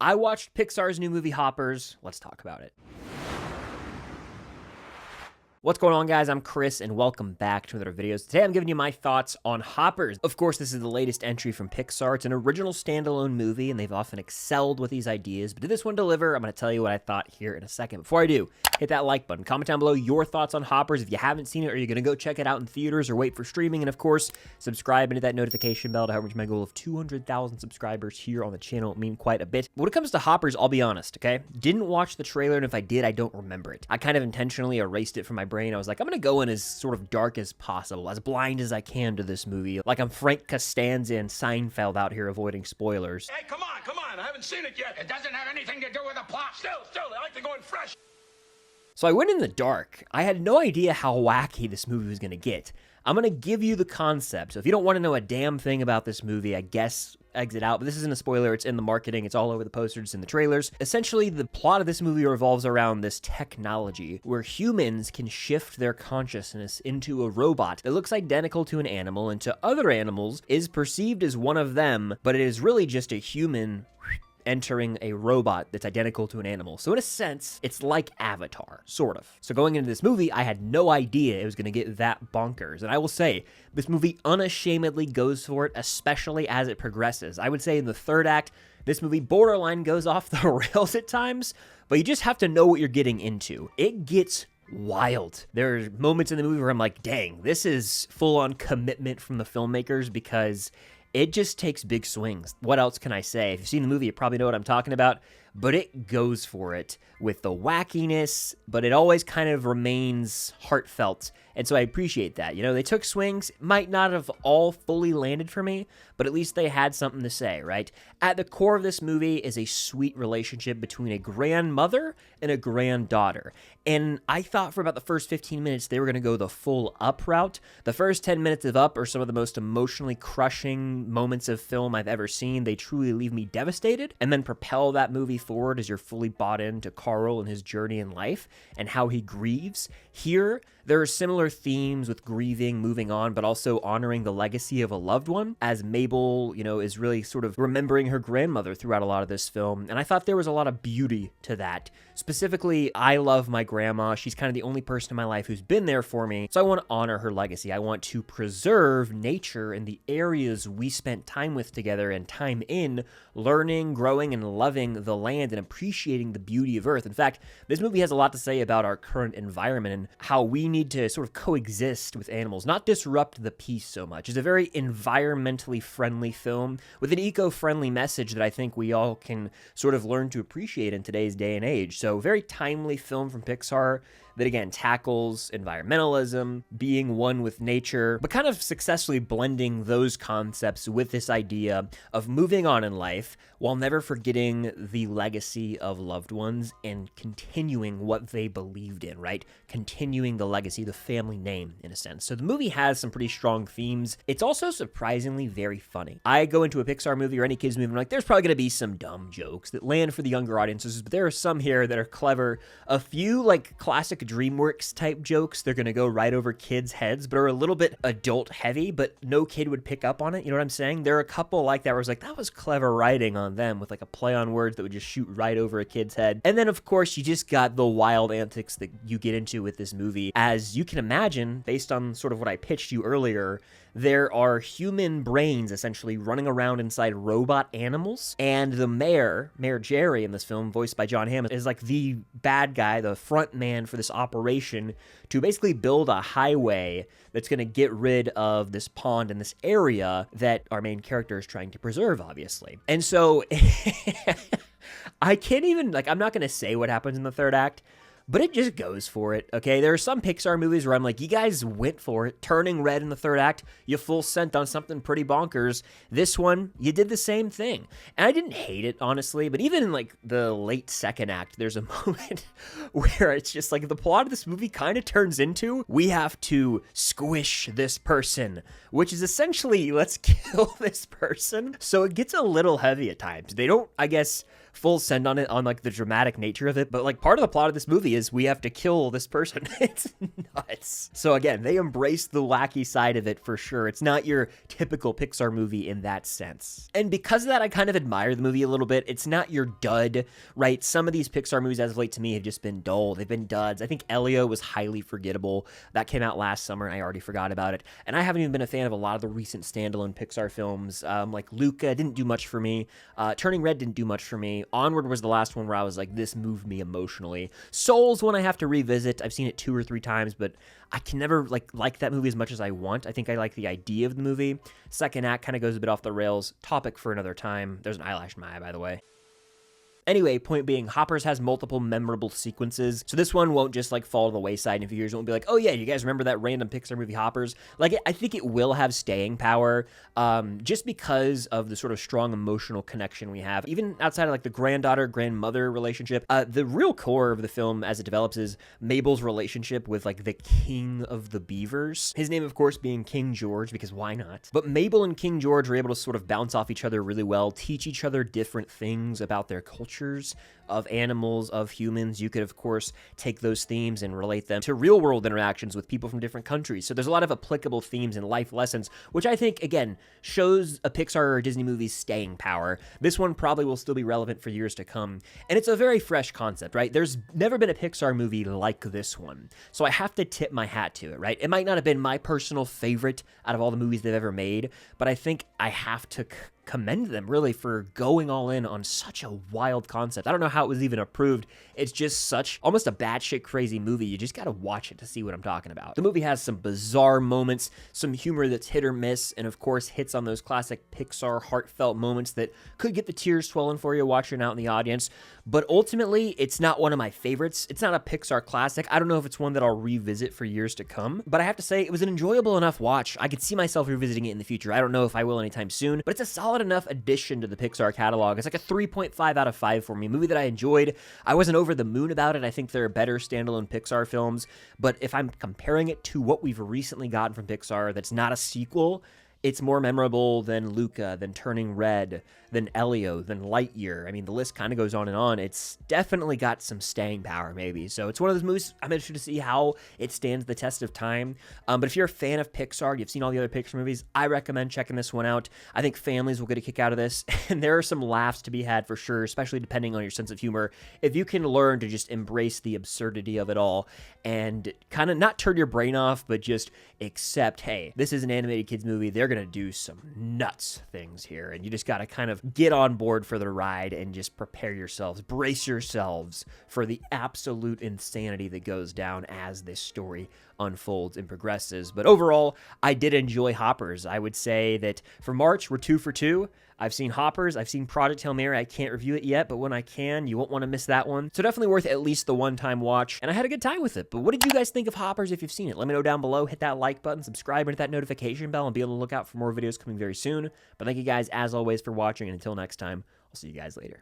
I watched Pixar's new movie, Hoppers. Let's talk about it. What's going on, guys? I'm Chris, and welcome back to another video. Today, I'm giving you my thoughts on Hoppers. Of course, this is the latest entry from Pixar. It's an original standalone movie, and they've often excelled with these ideas. But did this one deliver? I'm going to tell you what I thought here in a second. Before I do, hit that like button. Comment down below your thoughts on Hoppers. If you haven't seen it, are you going to go check it out in theaters or wait for streaming? And of course, subscribe and hit that notification bell to help reach my goal of 200,000 subscribers here on the channel. It means quite a bit. When it comes to Hoppers, I'll be honest, okay? Didn't watch the trailer, and if I did, I don't remember it. I kind of intentionally erased it from my brain. I was like, I'm going to go in as sort of dark as possible, as blind as I can to this movie. Like I'm Frank Costanza and Seinfeld out here avoiding spoilers. Hey, come on, I haven't seen it yet. It doesn't have anything to do with the plot. Still, I like to go in fresh. So I went in the dark. I had no idea how wacky this movie was going to get. I'm going to give you the concept. So if you don't want to know a damn thing about this movie, I guess exit out. But this isn't a spoiler. It's in the marketing. It's all over the posters and the trailers. Essentially, the plot of this movie revolves around this technology where humans can shift their consciousness into a robot that looks identical to an animal and to other animals is perceived as one of them, but it is really just a human entering a robot that's identical to an animal. So in a sense, it's like Avatar, sort of. So going into this movie, I had no idea it was going to get that bonkers. And I will say, this movie unashamedly goes for it, especially as it progresses. I would say in the third act, this movie borderline goes off the rails at times, but you just have to know what you're getting into. It gets wild. There are moments in the movie where I'm like, dang, this is full-on commitment from the filmmakers because it just takes big swings. What else can I say? If you've seen the movie, you probably know what I'm talking about, but it goes for it with the wackiness, but it always kind of remains heartfelt. And so I appreciate that. You know, they took swings, might not have all fully landed for me, but at least they had something to say, right? At the core of this movie is a sweet relationship between a grandmother and a granddaughter. And I thought for about the first 15 minutes, they were going to go the full Up route. The first 10 minutes of Up are some of the most emotionally crushing moments of film I've ever seen. They truly leave me devastated and then propel that movie forward as you're fully bought into Carl and his journey in life and how he grieves. Here, there are similar themes with grieving, moving on, but also honoring the legacy of a loved one, as Mabel, you know, is really sort of remembering her grandmother throughout a lot of this film. And I thought there was a lot of beauty to that. Specifically, I love my grandma. She's kind of the only person in my life who's been there for me. So I want to honor her legacy. I want to preserve nature and the areas we spent time with together and time in learning, growing, and loving the land and appreciating the beauty of Earth. In fact, this movie has a lot to say about our current environment and how we need to sort of coexist with animals, not disrupt the peace so much. It's a very environmentally friendly film with an eco-friendly message that I think we all can sort of learn to appreciate in today's day and age. So very timely film from Pixar that again tackles environmentalism, being one with nature, but kind of successfully blending those concepts with this idea of moving on in life while never forgetting the legacy of loved ones and continuing what they believed in, right? Continuing the legacy, the family name in a sense. So the movie has some pretty strong themes. It's also surprisingly very funny. I go into a Pixar movie or any kids movie and I'm like, there's probably going to be some dumb jokes that land for the younger audiences, but there are some here that are clever. A few like classic DreamWorks type jokes, they're going to go right over kids' heads, but are a little bit adult heavy, but no kid would pick up on it. You know what I'm saying? There are a couple like that where I was like, that was clever writing on them with like a play on words that would just shoot right over a kid's head. And then of course you just got the wild antics that you get into with this movie. As you can imagine, based on sort of what I pitched you earlier, there are human brains essentially running around inside robot animals. And the Mayor Jerry in this film, voiced by John Hamm, is like the bad guy, the front man for this operation to basically build a highway that's going to get rid of this pond in this area that our main character is trying to preserve, obviously. And so I can't even, like, I'm not going to say what happens in the third act, but it just goes for it, okay? There are some Pixar movies where I'm like, you guys went for it, turning red in the third act, you full sent on something pretty bonkers. This one, you did the same thing. And I didn't hate it, honestly, but even in like the late second act, there's a moment where it's just like the plot of this movie kind of turns into, we have to squish this person, which is essentially, let's kill this person. So it gets a little heavy at times. They don't, I guess, full send on it, on like the dramatic nature of it. But like part of the plot of this movie is we have to kill this person. It's nuts. So again, they embrace the wacky side of it for sure. It's not your typical Pixar movie in that sense. And because of that, I kind of admire the movie a little bit. It's not your dud, right? Some of these Pixar movies as of late to me have just been dull. They've been duds. I think Elio was highly forgettable. That came out last summer and I already forgot about it. And I haven't even been a fan of a lot of the recent standalone Pixar films. Like Luca didn't do much for me. Turning Red didn't do much for me. Onward was the last one where I was like, this moved me emotionally. Soul's one I have to revisit. I've seen it 2 or 3 times, but I can never like that movie as much as I want. I think I like the idea of the movie. Second act kind of goes a bit off the rails. Topic for another time. There's an eyelash in my eye, by the way. Anyway, point being, Hoppers has multiple memorable sequences, so this one won't just like fall to the wayside in a few years. It won't be like, oh yeah, you guys remember that random Pixar movie Hoppers? Like, I think it will have staying power, just because of the sort of strong emotional connection we have, even outside of like the granddaughter-grandmother relationship. The real core of the film as it develops is Mabel's relationship with like the king of the beavers. His name, of course, being King George, because why not? But Mabel and King George are able to sort of bounce off each other really well, teach each other different things about their culture, of animals, of humans. You could, of course, take those themes and relate them to real-world interactions with people from different countries. So there's a lot of applicable themes and life lessons, which I think, again, shows a Pixar or a Disney movie's staying power. This one probably will still be relevant for years to come. And it's a very fresh concept, right? There's never been a Pixar movie like this one. So I have to tip my hat to it, right? It might not have been my personal favorite out of all the movies they've ever made, but I think I have to commend them really for going all in on such a wild concept. I don't know how it was even approved. It's just such almost a batshit crazy movie. You just got to watch it to see what I'm talking about. The movie has some bizarre moments, some humor that's hit or miss, and of course hits on those classic Pixar heartfelt moments that could get the tears swollen for you watching out in the audience. But ultimately, it's not one of my favorites. It's not a Pixar classic. I don't know if it's one that I'll revisit for years to come, but I have to say it was an enjoyable enough watch. I could see myself revisiting it in the future. I don't know if I will anytime soon, but it's a solid enough addition to the Pixar catalog. It's like a 3.5 out of 5 for me. A movie that I enjoyed. I wasn't over the moon about it. I think there are better standalone Pixar films, but if I'm comparing it to what we've recently gotten from Pixar that's not a sequel, it's more memorable than Luca, than Turning Red, than Elio, than Lightyear. I mean, the list kind of goes on and on. It's definitely got some staying power, maybe. So it's one of those movies I'm interested to see how it stands the test of time. But if you're a fan of Pixar, you've seen all the other Pixar movies, I recommend checking this one out. I think families will get a kick out of this, and there are some laughs to be had for sure, especially depending on your sense of humor. If you can learn to just embrace the absurdity of it all and kind of not turn your brain off, but just accept, hey, this is an animated kids movie. They're going to do some nuts things here, and you just got to kind of get on board for the ride and just prepare yourselves, brace yourselves for the absolute insanity that goes down as this story unfolds and progresses. But overall, I did enjoy Hoppers. I would say that for March, we're 2 for 2. I've seen Hoppers, I've seen Project Hail Mary. I can't review it yet, but when I can, you won't want to miss that one. So definitely worth at least the one-time watch, and I had a good time with it. But what did you guys think of Hoppers if you've seen it? Let me know down below. Hit that like button, subscribe, and hit that notification bell, and be on the lookout for more videos coming very soon. But thank you guys, as always, for watching, and until next time, I'll see you guys later.